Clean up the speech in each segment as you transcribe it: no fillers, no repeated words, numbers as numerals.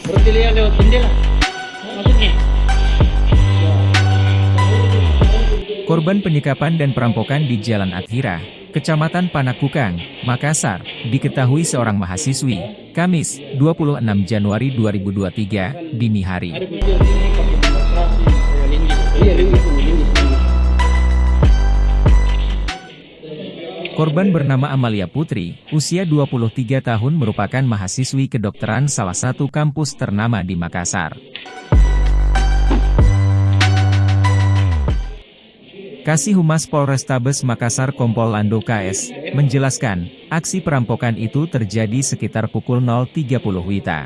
Berarti lihat lewat jendela. Maksudnya? Korban penyekapan dan perampokan di Jalan Athira, Kecamatan Panakukang, Makassar, diketahui seorang mahasiswi, Kamis, 26 Januari 2023, dini hari. Ada video ini pakai demonstrasi linggis. Iya, linggis. Korban bernama Amalia Putri, usia 23 tahun merupakan mahasiswi kedokteran salah satu kampus ternama di Makassar. Kasih Humas Polrestabes Makassar Kompol Lando KS, menjelaskan, aksi perampokan itu terjadi sekitar pukul 0.30 WITA.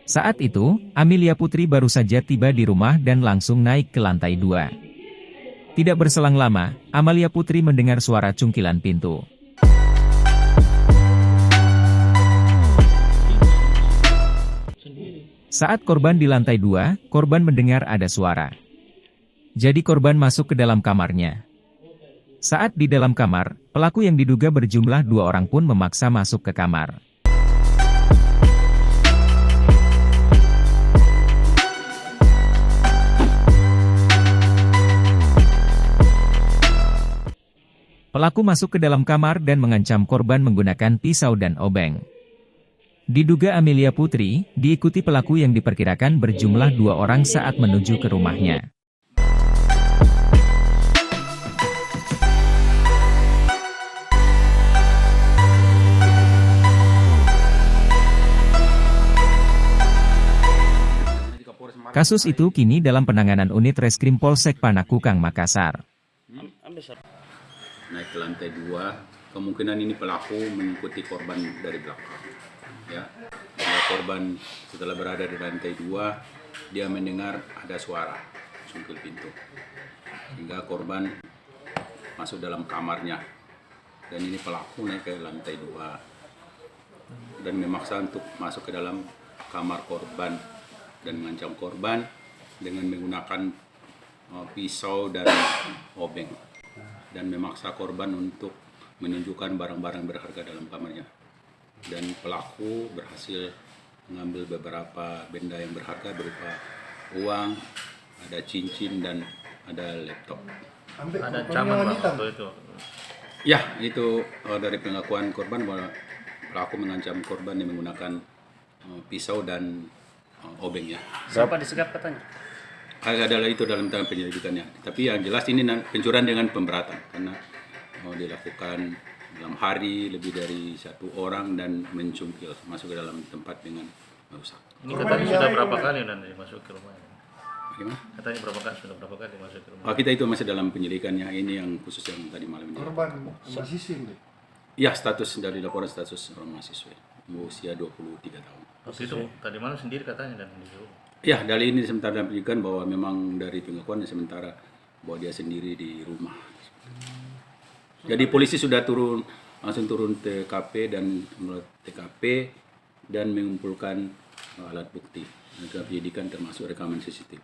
Saat itu, Amalia Putri baru saja tiba di rumah dan langsung naik ke lantai 2. Tidak berselang lama, Amalia Putri mendengar suara cungkilan pintu. Saat korban di lantai 2, korban mendengar ada suara. Jadi korban masuk ke dalam kamarnya. Saat di dalam kamar, pelaku yang diduga berjumlah 2 orang pun memaksa masuk ke kamar. Pelaku masuk ke dalam kamar dan mengancam korban menggunakan pisau dan obeng. Diduga Amalia Putri, diikuti pelaku yang diperkirakan berjumlah 2 orang saat menuju ke rumahnya. Kasus itu kini dalam penanganan unit Reskrim Polsek Panakukang, Makassar. Naik ke lantai 2, kemungkinan ini pelaku mengikuti korban dari belakang. Ya, korban setelah berada di lantai 2, dia mendengar ada suara cungkil pintu, sehingga korban masuk dalam kamarnya. Dan ini pelaku naik ke lantai 2 dan memaksa untuk masuk ke dalam kamar korban dan mengancam korban dengan menggunakan pisau dan obeng, dan memaksa korban untuk menunjukkan barang-barang berharga dalam kamarnya. Dan pelaku berhasil mengambil beberapa benda yang berharga berupa uang, ada cincin, dan ada laptop. Ada ancaman waktu itu? Ya, itu dari pengakuan korban bahwa pelaku mengancam korban yang menggunakan pisau dan obeng ya. Siapa disekap katanya? Adalah itu dalam tangan penyelidikannya. Tapi yang jelas ini pencurian dengan pemberatan karena dilakukan dalam hari lebih dari 1 orang dan mencungkil masuk ke dalam tempat dengan merusak. Ini katanya sudah berapa kali nanti masuk ke rumah? Bagaimana? Katanya sudah berapa kali masuk ke rumah? Kita itu masih dalam penyelidikannya, ini yang khusus yang tadi malam ini. Korban mahasiswa ini? Ya, status dari laporan status orang mahasiswa, usia 23 tahun. Waktu itu tadi malam sendiri katanya dan di rumah. Ya, dari ini sementara dalam penyelidikan bahwa memang dari pengakuan sementara bahwa dia sendiri di rumah. Jadi polisi sudah langsung turun TKP dan TKP dan mengumpulkan alat bukti dalam penyidikan termasuk rekaman CCTV.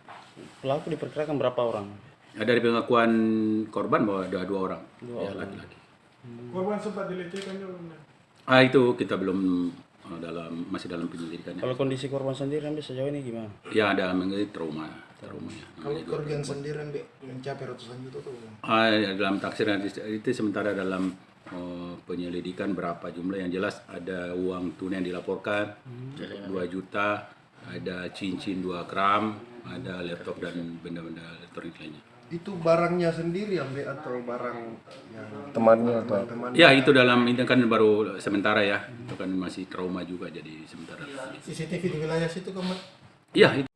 Pelaku diperkirakan berapa orang? Dari pengakuan korban bahwa ada 2 orang, laki-laki. Korban sempat dilecehkan juga? Itu kita belum masih dalam penyelidikannya. Kalau kondisi korban sendiri sampai sejauh ini gimana? Ya, ada mengalami trauma ya. Kalau kerugian sendiri mencapai ratusan juta tuh? Dalam taksir itu sementara dalam penyelidikan berapa jumlah, yang jelas ada uang tunai yang dilaporkan 2 juta, ada cincin 2 gram, ada laptop dan benda-benda elektronik lainnya. Itu barangnya sendiri atau barang yang Temannya atau? Ya, itu dalam ini kan baru sementara ya, itu kan masih trauma juga jadi sementara. CCTV di wilayah situ kan? Ya, itu